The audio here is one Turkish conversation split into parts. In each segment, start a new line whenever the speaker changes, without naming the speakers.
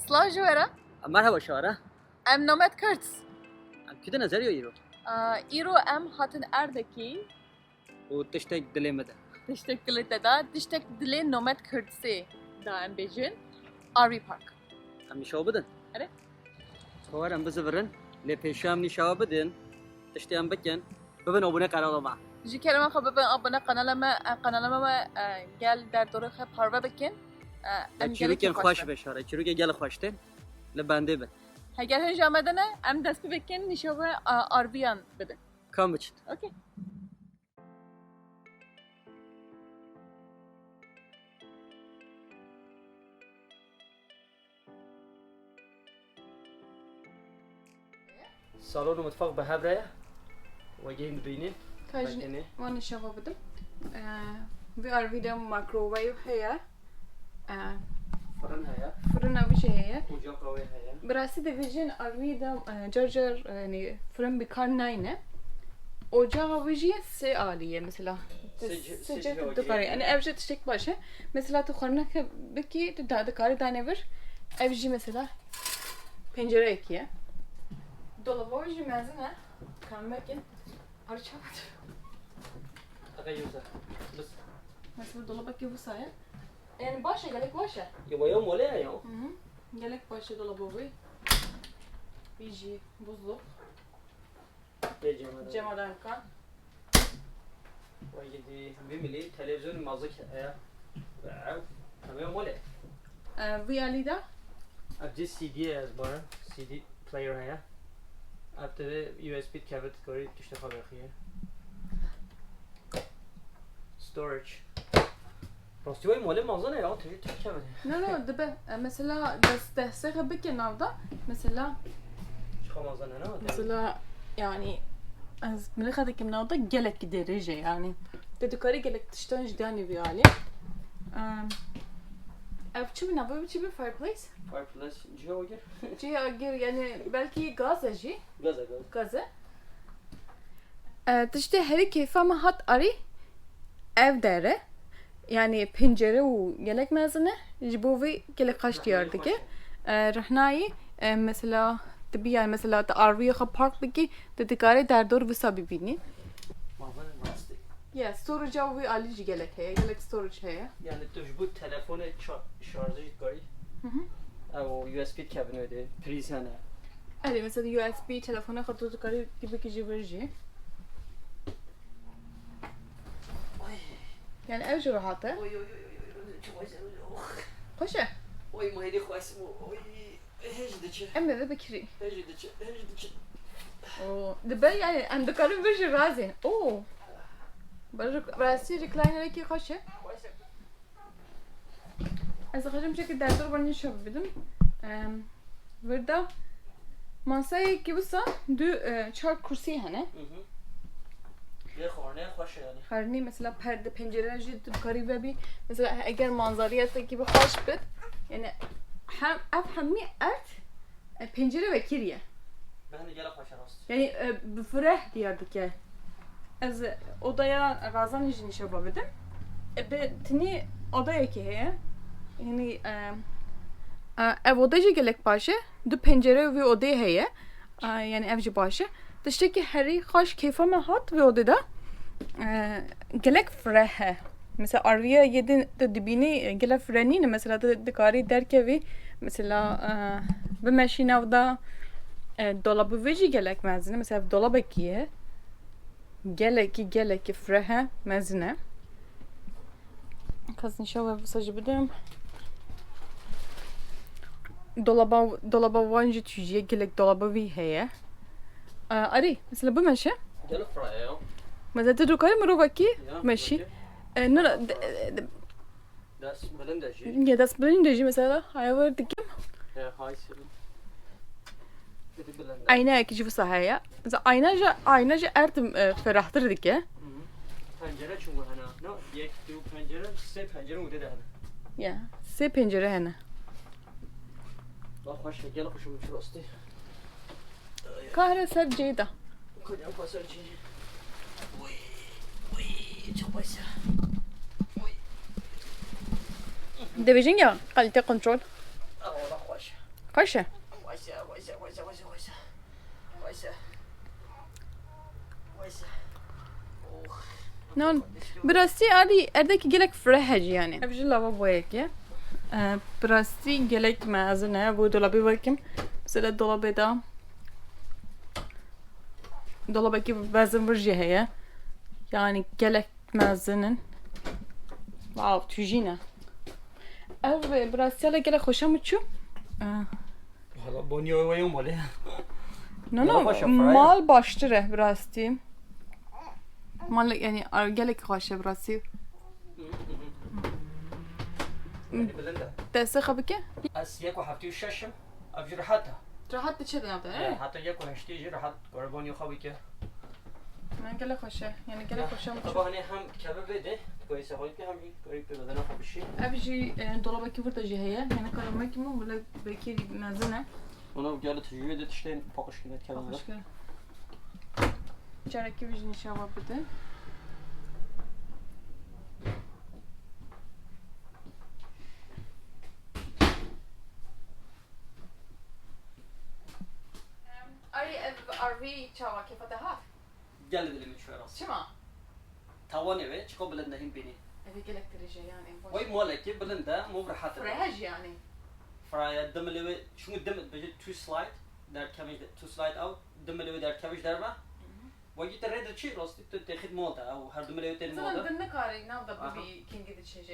سلاو جوارا
مرحبا شوارا
ام نومد کرد
كده نظري يرو
ایرو ام هاتن اردکی
وتشتاق دليمدا
تشتک دلی دا تشتک دلی نومد کرد سی دا ام بیجن آری پارک
هم شو بدن
أره.
هو ام بزفرن لبيشام ني شو بدن تشتي ام بكن ببن ابونا قرار ما
جی کلمه خب ببین آبنا قنالما گل در دوره خب پارو بکن
چیرو که خوش بشاره چیرو که گل خوشته لبنده به
اگر هنج آمدنه ام دست بکن نشوه آرویان بده
کام بچت
اوکی
صالون متفق به هبره وجهين بينين
کاجنی وان نشوه بدم وی آرویدم مایکروویو هیا
فرن هيا
فرن آویشه هیا
وجاق قوي هيا
براستی دیویژن آرویدم جرجر یعنی فرن بکار ناینه ocağı avujiye se aliye mesela sıcak dukari yani evde tişek başı mesela tu korna ki beki tu da dukari tane ver evji mesela pencere ekiye dolabı avuji mezene kalmakin arçavat
أغيوزة بس
mesela dolabı ki bu sayı yani başa gelek başa
يبغى يوم ولا يوم
gelek başa dolabı bu biji buzluk
يجي هذا
cemadan kan
ويجي بيملي تلفزيون مازك يا عو هم يوم ولا
viyalida
أبدي سي دي از بار سي دي بلاير هيا أبتدي يو اس بي كابت كوري تشتغل بخير storage راستي وين مال مازن يا تري تكمل
no دبه mesela desteğe beki navda mesela
شو مازن أنا
mesela yani az ملخدك مناضة جلك درجة يعني تذكري جلك تشتون جداني بيالي أفشو من أبوي بتشي fireplace
fireplace جو أجر
جي أجر يعني بلكي غاز جي
غازة
غازة تشتي هري كيفا ما هات أري ev dere yani pencere و gelek mezene jibovi gelek kaç diyardı ki rahnayı mesela tabi yani mesela da arviye park beki dedikare der doğru visa bibini
مازن راستي
ya storage avi alici gelek heye gelek storage heye
يعني تجبو تلفون شارجي كوري أو يو اس بي كابين öyle priz هنا
evet mesela USB telefona kadar dedikare gibi ki jiverji yani ev rahatı
oy oy oy çok güzel
hoşa
oy mahidi خواسم oy هجدتش
emme ve bekiri
هجدتش
o de ben yani andıkarım bir razı o براسي recliner ki hoşa az خرجم شكل دكتور بني شوف بدم وردا masaya ki bu sa çar kursi hani
یه خورنه خوشه yani
خرنی mesela perde pencereler ciddi karibe bir mesela eğer manzariyette gibi hoş bit yani hem efhami et pencere ve kirye
ben de gel خوشه راست
yani bifreh diyardık ya az odaya razan için iş yapabildim betini odaya ki he yani ev odacı gelek başı du pencere ve odaya heye yani evci başı dıştaki heri hoş keyfime hat ve odada gelek frehe mesela arviye yedin de dibini gelek frenini mesela da dikari derke ve mesela ve meşinavda dolabı veci gelek mezine mesela dolabı kiye gelek frehe mezine kazın şöyle mesajı bidim dolaba vancı tüjiye gelek dolabı vi heye أري مثلا بمشي
gel فرaya
مثلا تدركي مروبكي ماشي نرى
das benim de şey
يا داس بلندجي مثلا هاي وردكم
hay senin dedi bilen
ayna ki bu sahaya mesela aynaca ertim ferahtırdık ya
pencere çünkü hana no yek du pencere se pencere ude de hana
ya se pencere hene
bak hoş gel hoşum şurası
kahre ser ceyda
kocam pasarcı oy çok başa
devecin ya kalite kontrol
Allah hoş
خوشه نون براستی اردکی گلک فرهج yani. Evci lavaboya ki. براستی گلک مازنه bu dolabı bakayım. Mesela dolabda dolabdaki bazı bir heye. Yani gelek mazının. Wow, tüjine. Ev براستی gelek hoşam uçu.
حالا بنیاد و یه ماله
No, mal baştır براستی. Mal yani gelek hoşa براستی.
بلنده
دسته خبی که؟
از یک و هفته و ششم افجر راحته
راحت چه دنباله؟
حتی یک و هشتی جی راحت قربانی خوابی که
من گله خوشه یعنی گله خوشم
طبعا هم کبه بده کویسه هایی که همین قریب به بدن خوابشی
ابجی dolaba ki burada jiheye yani kalama ki mi böyle belki mezene
Ona geldi tecrübe edet işte pakış gibi kebabı
başka çareki bir nişava bide Ari ev RV çava ki fatahat
geldi dilim şöyle rast
çima
tavani ve çıkı bilende hem beni
evi elektriği yani
وي مالكي بلنده مو براحته
فرهج yani
فرايا دم اللي شو الدم بيجي تو سلايد دار كامج تو سلايد او دم اللي دار كامج دربه وجي تريد شيء راستي تاخذ موضه او هر دم اللي تاني
Sana
موضه
dönme karı ne oldu bir kingi de çeşe.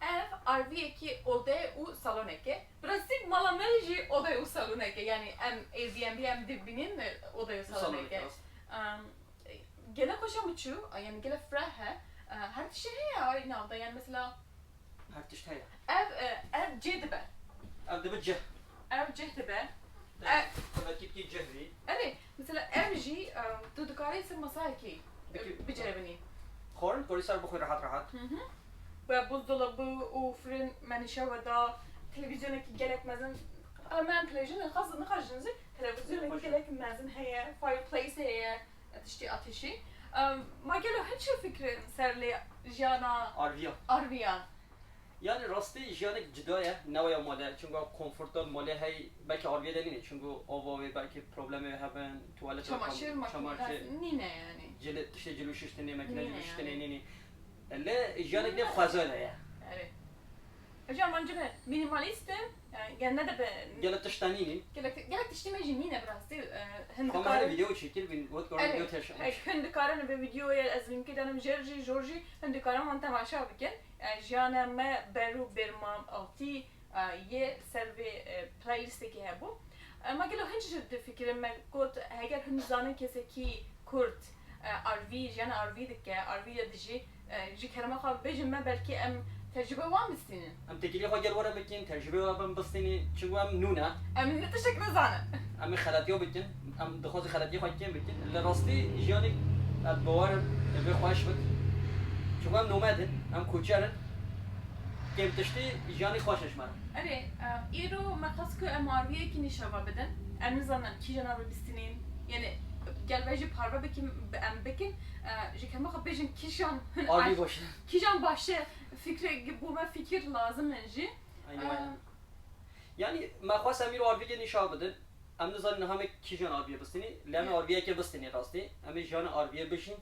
Ev RV ki odaya u saloneke. Burası malamelji odaya u saloneke. Yani em Airbnb em dibinin odaya saloneke. Gene koşam uçu yani gene frehe. Her şey ya ne oldu yani mesela
هر تشتهي
ev cedibe.
ابدا بتجه
Ev cedibe.
طبعا كيف كي جهري
Evet mesela evji tutukari ise masaya ki becerebini.
خورن كوريسار بخوي راحت راحت
Ve buzdolabı, o fırın, menişavada, televizyondaki gerekmezin. Ben televizyonu ne karşınızı? Televizyondaki gerekmezin heye, fireplace heye, ateşi. Ma geliyor hiç fikri serli jana
ارفيا
arviyan.
يعني راستي جانك جدايه نويا ماله چونگو كومفورتال ماله هي belki ارفيا دنينه چونگو اووا و belki problemi haben tuvalet
Çamaşır makinesi nine yani.
جلد تشتي جلو ششتني ماكينه
نينة
جلو ششتني
يعني.
نيني لا جانك دي خزانه يا
Evet. Hocam bence de minimalistim. Yani ne de be...
جلد تشتانيني
Gerek işlemeci nine biraz değil.
كما هذا فيديو تشكيل بين وات قرر فيديو ترش
هند کارن به ویدیوی از اینکه دارم جورجی هند کارم من تماشا بکن جانا ما برو برمام آتی یه سروی پلیلیستی که هبو ما گلو هنچ جد فکرم من گفت اگر هند زانن کسی کی کرد آروی جانا آروی دکه آروی دیجی جی کلمه خواب بجم من بلکه ام تجربه وام بستینه
ام تجربه خاجر ورا بكين تجربه وام بستني شو ام نونا
ام نتشکر زانه
ام خلاتيو بكين ام دخوز خلاتيو خاجين بكين اللي راستي جاني البوار اللي خوش بك شو ام نومادن ام كوچرن كيف تشتي جاني خوشش مره
اره ایرو مخص که امارویه که نشابه بدن ام نزانن کی جنابه بستینین یعنی gel bence parva bekim bekin jekem bakıp bejin kişan
Arbi başı
kişan başı fikre bu fikir lazım bence
aynen yani ما خواست امیر آربی که نشان بدن ام نزان همه کی جان آربی بستنی لام آربی که بستنی راستی ام جان آربی بشین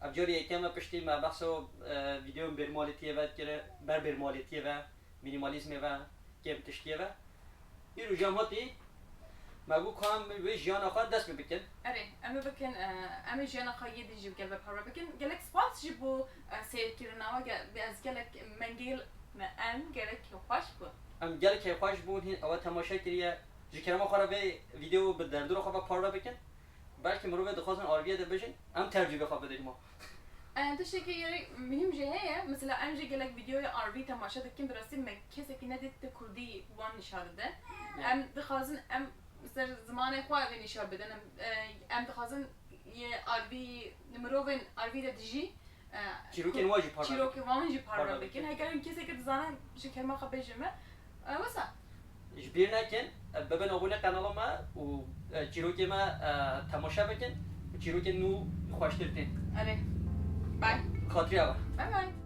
ابجاری یکم پشتی ما بحثو ویدیو برمالتیه و کره بر برمالتیه و مینیمالیسم و کم تشتیه و این رو جامعاتی مگو کام به جان آخر دست بکن
اره اما بکن اما جان آخر یه دیجی گل به پارا بکن گلک سپاس جی بو سیر کرناوا از گلک منگیل ام گلک خوش بود
ام گلک خوش بود اول تماشا کریه جکرم آخر به ویدیو به دردور آخر پارا بکن belki مرو به دخواستن آربیه ده بشین ام ترجمه خواب بدیم ما
teşekkür ederim. Mühim şey ya. Mesela önce gelek videoyu RV tamaşa dikim burası kese ki ne dedi Kurdi wan nişadı de. Em dixazin em ser zamanı xwa ve nişad beden em dixazin ye RV numarovin RV de diji
çirokin wajib parla
çiroki wanji parla bekin. Heger kese ki zanan şekerma xabejme. Vasa.
جبیر نکن ببین abone kanalıma و چیروکی ما تماشا بکن چیروکی نو خوشتر تین
Hadi. Bye.
خاطری آور
Bye bye.